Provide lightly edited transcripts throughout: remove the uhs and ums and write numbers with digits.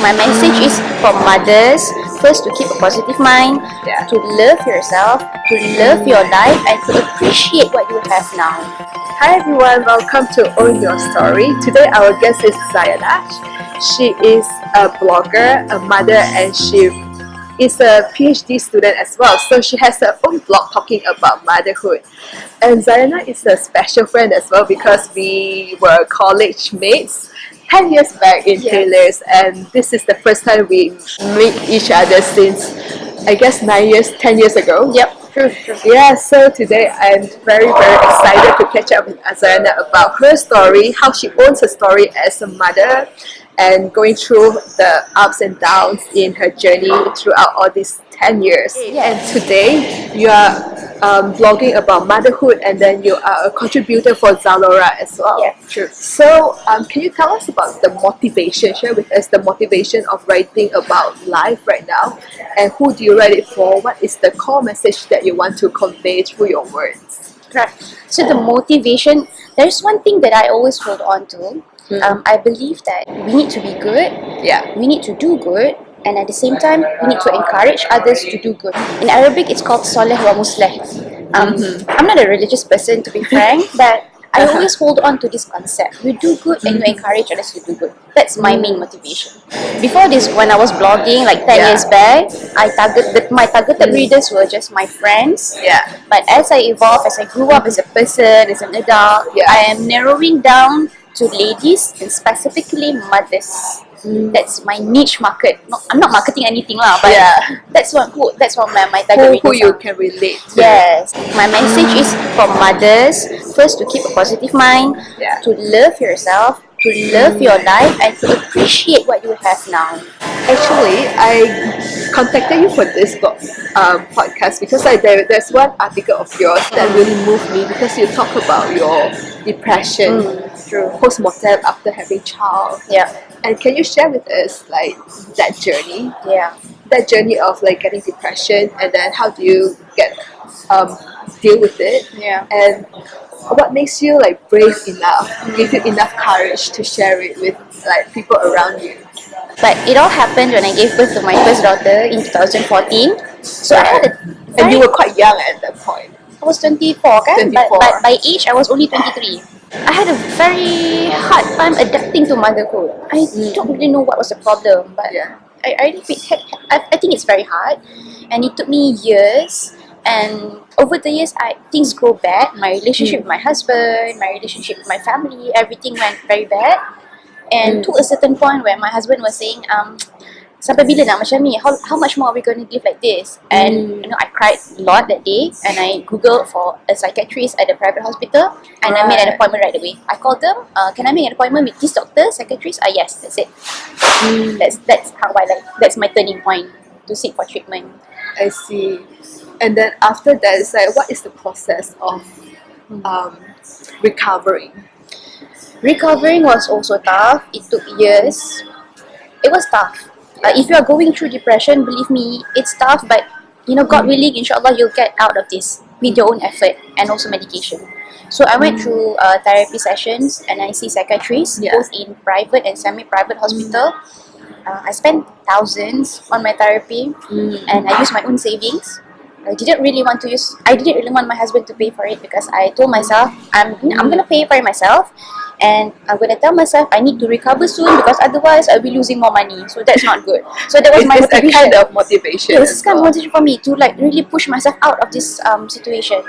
My message is for mothers, first to keep a positive mind, to love yourself, to love your life, and to appreciate what you have now. Hi everyone, welcome to Own Your Story. Today our guest is Zayana. She is a blogger, a mother, and she is a PhD student as well. So she has her own blog talking about motherhood. And Zayana is a special friend as well because we were college mates 10 years back in Taylor's, and this is the first time we meet each other since I guess 10 years ago. Yep, true. Yeah, so today I'm very excited to catch up with Zayana about her story, how she owns her story as a mother, and going through the ups and downs in her journey throughout all these 10 years. And today you are blogging about motherhood, and then you are a contributor for Zalora as well. Yeah, true. So can you tell us about the motivation, share with us the motivation of writing about life right now, and who do you write it for? What is the core message that you want to convey through your words? Right. So the motivation, there's one thing that I always hold on to. I believe that we need to be good, we need to do good, and at the same time, we need to encourage others to do good. In Arabic, it's called Saleh wa Musleh. I'm not a religious person, to be frank, but I always hold on to this concept. You do good and you encourage others to do good. That's my main motivation. Before this, when I was blogging like 10 years back, my targeted readers were just my friends. But as I evolved, as I grew up as a person, as an adult, I am narrowing down to ladies and specifically mothers. That's my niche market. I'm not marketing anything lah, but that's what my target Who readers you are. can relate to. Yes, my message is for mothers, first to keep a positive mind, to love yourself, to love your life, and to appreciate what you have now. Actually, I contacted you for this podcast because there's one article of yours that really moved me, because you talk about your depression through post-mortem after having child. And can you share with us like that journey? That journey of like getting depression, and then how do you deal with it? And what makes you like brave enough, give you enough courage to share it with like people around you? But it all happened when I gave birth to my first daughter in 2014. So I had and you were quite young at that point. I was 24, kan? 24. But by age, I was only 23. I had a very hard time adapting to motherhood. I don't really know what was the problem, but I think it's very hard, and it took me years. And over the years, things grow bad. My relationship with my husband, my relationship with my family, everything went very bad. And to a certain point where my husband was saying, sampai bila nak macam ni? How much more are we going to live like this? And I cried a lot that day, and I googled for a psychiatrist at a private hospital, and I made an appointment right away. I called them, can I make an appointment with this doctor, psychiatrist? Yes, that's it. That's how that's my turning point to seek for treatment. I see. And then after that, it's like, what is the process of recovering? Recovering was also tough. It took years. It was tough. If you are going through depression, believe me, it's tough, but God willing, inshallah, you'll get out of this with your own effort and also medication. So I went through therapy sessions, and I see psychiatrists both in private and semi-private hospital. I spent thousands on my therapy, and I used my own savings. I didn't really want my husband to pay for it, because I told myself I'm gonna pay for it myself, and I'm gonna tell myself I need to recover soon, because otherwise I'll be losing more money. So that's not good. So that was my motivation. A kind of motivation. Yes, it's kind of motivation for me to like really push myself out of this situation.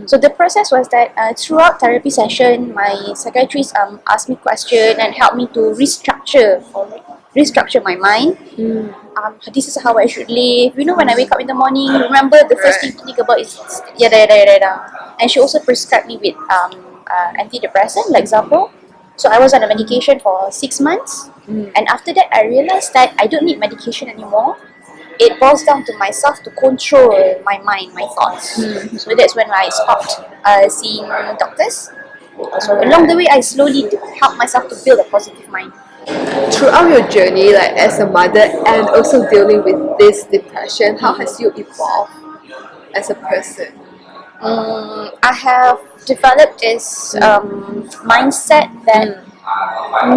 So the process was that throughout therapy session, my psychiatrist asked me questions and helped me to restructure my mind. This is how I should live. When I wake up in the morning, remember the first thing to think about is yada. And she also prescribed me with antidepressant, like Zapo. So I was on a medication for 6 months, and after that I realized that I don't need medication anymore. It boils down to myself to control my mind, my thoughts. So that's when I stopped seeing doctors. So along the way, I slowly helped myself to build a positive mind. Throughout your journey, like as a mother and also dealing with this depression, how has you evolved as a person? I have developed this mindset that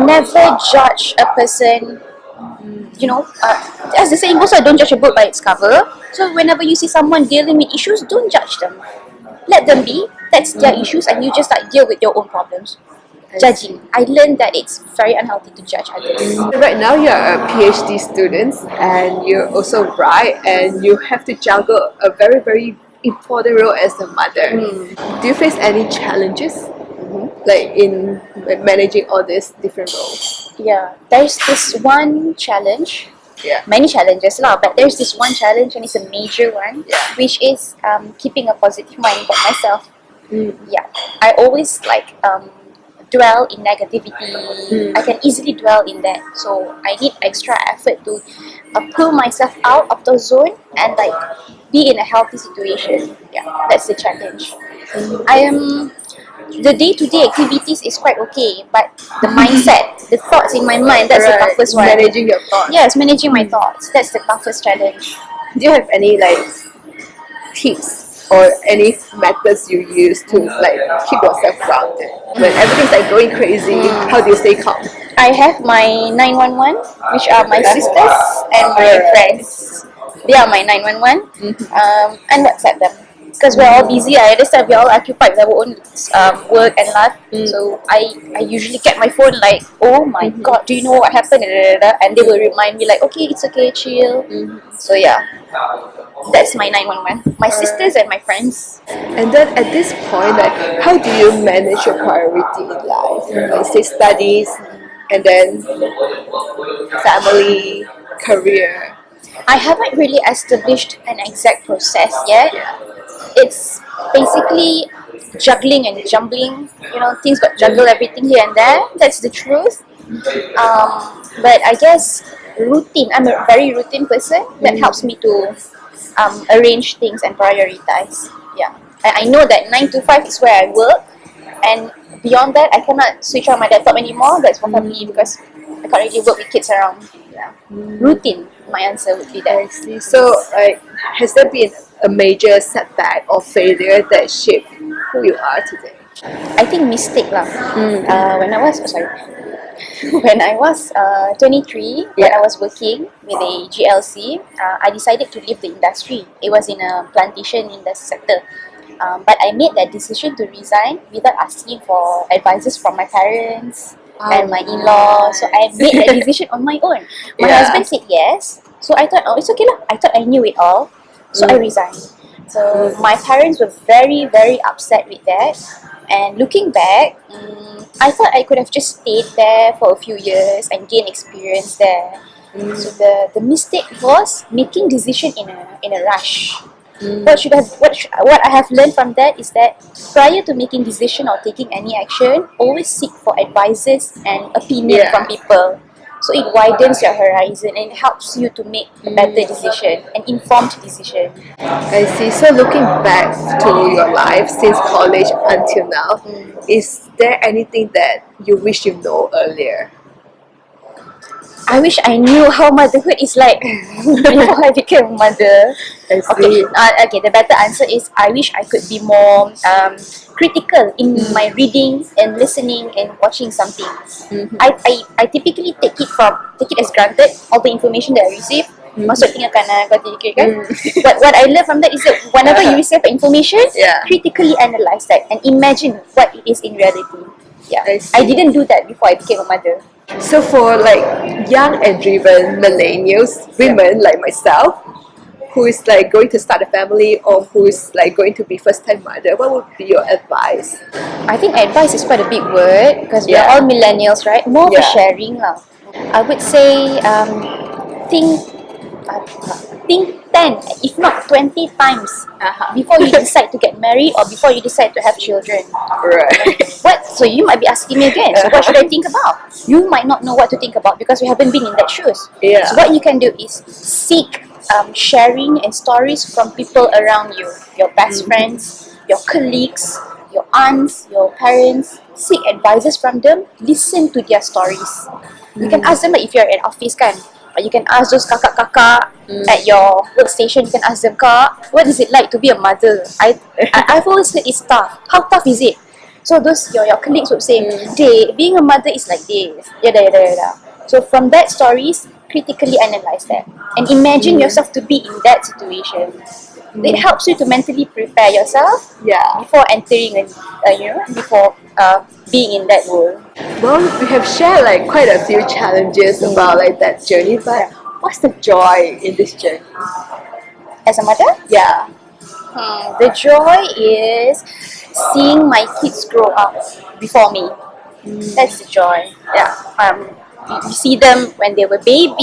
never judge a person As the saying goes, don't judge a book by its cover. So whenever you see someone dealing with issues, don't judge them. Let them be. That's their issues, and you just deal with your own problems. Judging. I learned that it's very unhealthy to judge others. Right now you're a PhD student and you also write and you have to juggle a very, very important role as a mother. Do you face any challenges like in managing all these different roles? Yeah, there's this one challenge. Yeah. Many challenges lah, but there's this one challenge and it's a major one, which is keeping a positive mind about myself. Yeah, I always dwell in negativity. I can easily dwell in that, so I need extra effort to pull myself out of the zone and be in a healthy situation. Yeah, that's the challenge. I am the day-to-day activities is quite okay, but the mindset, the thoughts in my mind, that's the toughest one. Managing your thoughts. Yes, managing my thoughts. That's the toughest challenge. Do you have any tips or any methods you use to keep yourself grounded when everything's going crazy? How do you stay calm? I have my 911, which are my sisters and my friends. They are my 911, and WhatsApp them. Because we're all busy, I understand we're all occupied with our own work and life. So I usually get my phone oh my god, do you know what happened? And they will remind me okay, it's okay, chill. So yeah, that's my 911. My sisters and my friends. And then at this point, how do you manage your priority in life? Say studies, and then family, career. I haven't really established an exact process yet. It's basically juggling and jumbling. Things got juggled everything here and there. That's the truth. But I guess routine. I'm a very routine person. That helps me to arrange things and prioritize. Yeah, I know that 9 to 5 is where I work, and beyond that, I cannot switch on my laptop anymore. That's for family because I can't really work with kids around. Yeah, routine. My answer would be that. I see. So, has there been a major setback or failure that shaped who you are today? I think mistake lah. When I was 23, when I was working with a GLC, I decided to leave the industry. It was in a plantation in the sector. But I made that decision to resign without asking for advices from my parents and my in-law. So I made that decision on my own. My husband said yes. So I thought, it's okay lah. I thought I knew it all. So I resigned. So my parents were very, very upset with that. And looking back, I thought I could have just stayed there for a few years and gained experience there. So the mistake was making decision in a rush. What I have learned from that is that prior to making decision or taking any action, always seek for advices and opinion from people. So it widens your horizon and it helps you to make a better decision, an informed decision. I see. So looking back to your life since college until now, is there anything that you wish you know earlier? I wish I knew how motherhood is like before I became a mother. Okay, the better answer is I wish I could be more critical in my reading and listening and watching something. I typically take it as granted, all the information that I receive. Masuk telinga kanan, kau telinga kiri kan. But what I learned from that is that whenever you receive information, critically analyze that and imagine what it is in reality. Yeah, I didn't do that before I became a mother. So for young and driven millennials, women like myself, who is going to start a family or who is going to be first time mother, what would be your advice? I think advice is quite a big word because we are all millennials, right? More for sharing lah. I would say think 10, if not 20 times before you decide to get married or before you decide to have children. Right. So you might be asking me again, so what should I think about? You might not know what to think about because you haven't been in that shoes. So what you can do is seek sharing and stories from people around you, your best friends, your colleagues, your aunts, your parents. Seek advices from them, listen to their stories. You can ask them if you're at office kan. You can ask those kakak-kakak at your workstation. You can ask them, Kak, what is it like to be a mother? I've always heard it's tough. How tough is it? So those your colleagues would say, being a mother is like this. So from that stories, critically analyze that and imagine yourself to be in that situation. It helps you to mentally prepare yourself before entering before being in that world. Well, we have shared like quite a few challenges about like that journey, but what's the joy in this journey? As a mother, Yeah. the joy is seeing my kids grow up before me. That's the joy. You see them when they were baby,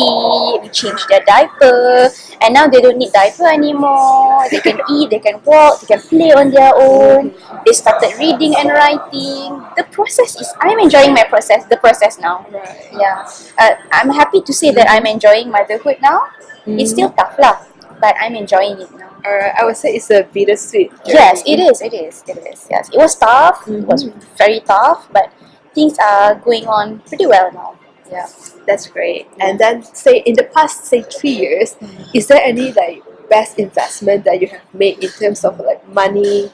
we changed their diaper, and now they don't need diaper anymore. They can eat, they can walk, they can play on their own. They started reading and writing. The process is, I'm enjoying the process now. Right. Yeah. I'm happy to say that I'm enjoying motherhood now. It's still tough lah, but I'm enjoying it now. I would say it's a bittersweet journey. Yes, it is. Yes, it was tough. It was very tough, but things are going on pretty well now. Yeah. That's great. And then say in the past 3 years, is there any like best investment that you have made in terms of like money,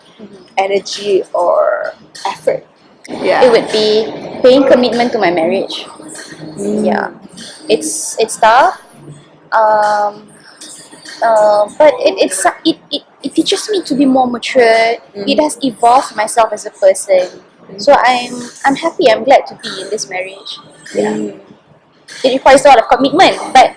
energy or effort? Yeah. It would be paying commitment to my marriage. Yeah. It's tough. But it teaches me to be more matured. It has evolved myself as a person. So I'm happy, I'm glad to be in this marriage. Yeah. It requires a lot of commitment, but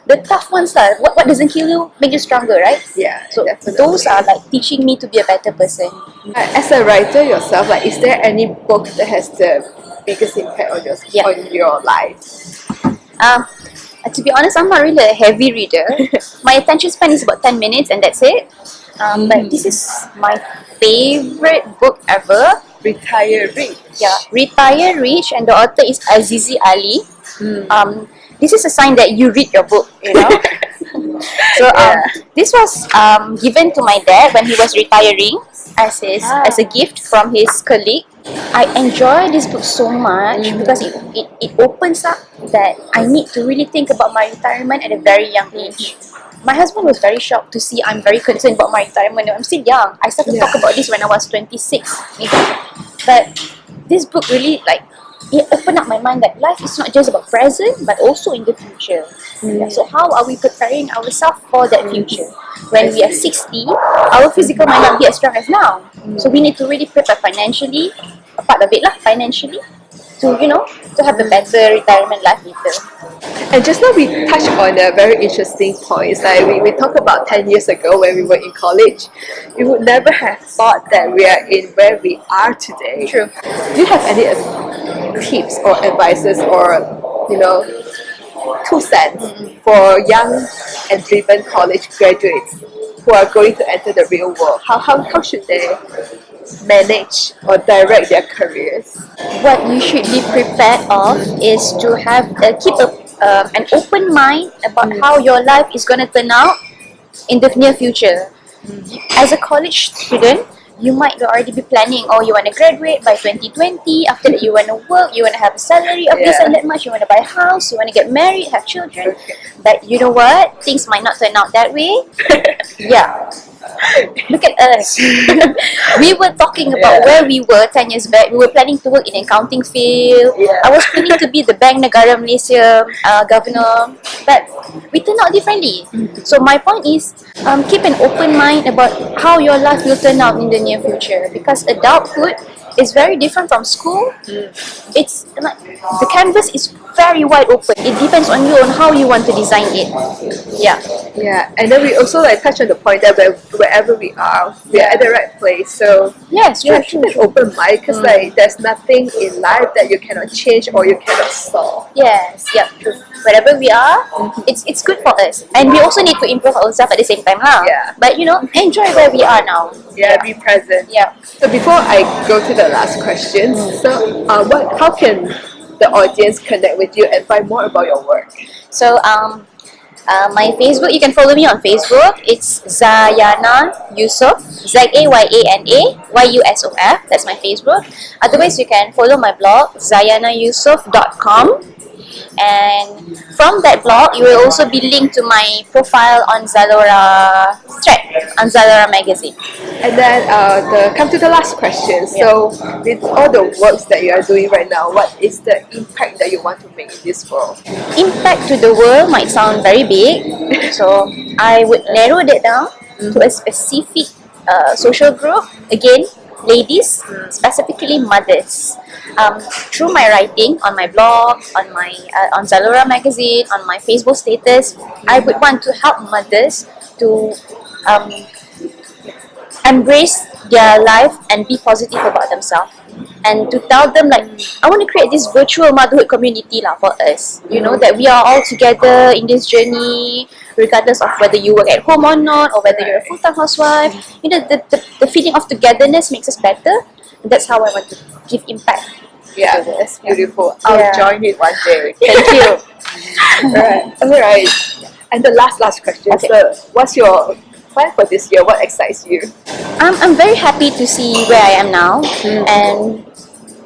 the tough ones are what doesn't kill you make you stronger, right? Yeah. So definitely. those are like teaching me to be a better person. As a writer yourself, like is there any book that has the biggest impact on your life? To be honest, I'm not really a heavy reader. My attention span is about 10 minutes and that's it. But this is my favorite book ever. Retire Rich. Yeah, Retire Rich, and the author is Azizi Ali. This is a sign that you read your book, you know. So this was given to my dad when he was retiring as a gift from his colleague. I enjoy this book so much because it opens up that I need to really think about my retirement at a very young age. My husband was very shocked to see I'm very concerned about my retirement. I'm still young. I started to talk about this when I was 26, maybe. But this book really it opened up my mind that life is not just about present but also in the future. Yeah, so how are we preparing ourselves for that future? When we are 60, our physical might not be as strong as now. So we need to really prepare financially, a part of it financially, to have a better retirement life later. And just now we touched on a very interesting point. It's like we talked about 10 years ago when we were in college. We would never have thought that we are in where we are today. True. Do you have any tips or advices or 2 cents for young and driven college graduates who are going to enter the real world? How should they manage or direct their careers? What you should be prepared of is to have keep an open mind about how your life is going to turn out in the near future. As a college student, you might already be planning, you want to graduate by 2020, after that you want to work, you want to have a salary of this and that much, you want to buy a house, you want to get married, have children. But you know what? Things might not turn out that way. Yeah. Look at us. We were talking about where we were 10 years back. We were planning to work in the accounting field. I was planning to be the Bank Negara Malaysia governor, but we turned out differently. So my point is, keep an open mind about how your life will turn out in the near future, because adulthood is very different from school. It's like the canvas is very wide open. It depends on you on how you want to design it. Yeah, and then we also touch on the point that wherever we are at the right place. So yes, you have to keep an open mind because there's nothing in life that you cannot change or you cannot solve. Yes, true. Wherever we are, it's good for us, and we also need to improve ourselves at the same time, But enjoy where we are now. Be present. So before I go to the last question, so how can the audience connect with you and find more about your work? So my Facebook, you can follow me on Facebook. It's Zayana Yusof, Zayana Yusof. That's my Facebook. Otherwise, you can follow my blog, zayanayusof.com. And from that blog, you will also be linked to my profile on Zalora thread, on Zalora magazine. And then come to the last question. So, with all the works that you are doing right now, what is the impact that you want to make in this world? Impact to the world might sound very big, so I would narrow that down to a specific social group. Again, ladies, specifically mothers. Through my writing on my blog, on Zalora magazine, on my Facebook status, I would want to help mothers to embrace their life and be positive about themselves, and to tell them, like, I want to create this virtual motherhood community for us, that we are all together in this journey, regardless of whether you work at home or not, or whether you're a full-time housewife. The feeling of togetherness makes us better, and that's how I want to give impact. Yeah, that's beautiful. I'll join it one day. Thank you. Alright. And the last question. Okay. So, what's your plan for this year? What excites you? I'm very happy to see where I am now, and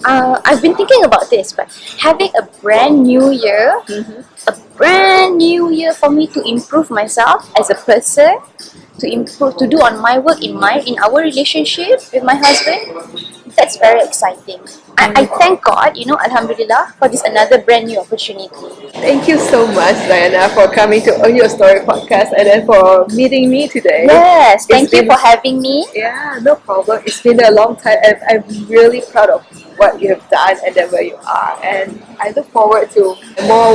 I've been thinking about this, but having a brand new year, for me to improve myself as a person, to do on my work in our relationship with my husband. That's very exciting. I thank God, Alhamdulillah, for this another brand new opportunity. Thank you so much, Zayana, for coming to Own Your Story podcast and then for meeting me today. Yes, thank you for having me. Yeah, no problem. It's been a long time and I'm really proud of what you have done and then where you are. And I look forward to more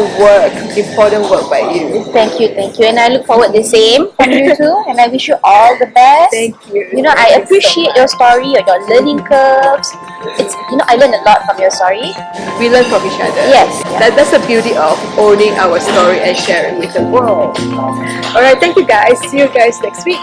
important work by you. Thank you. And I look forward the same from you too. And I wish you all the best. Thank you. I appreciate your story, your learning curves. It's I learned a lot from your story. We learn from each other. Yes. That's the beauty of owning our story and sharing with the world. Alright, thank you guys. See you guys next week.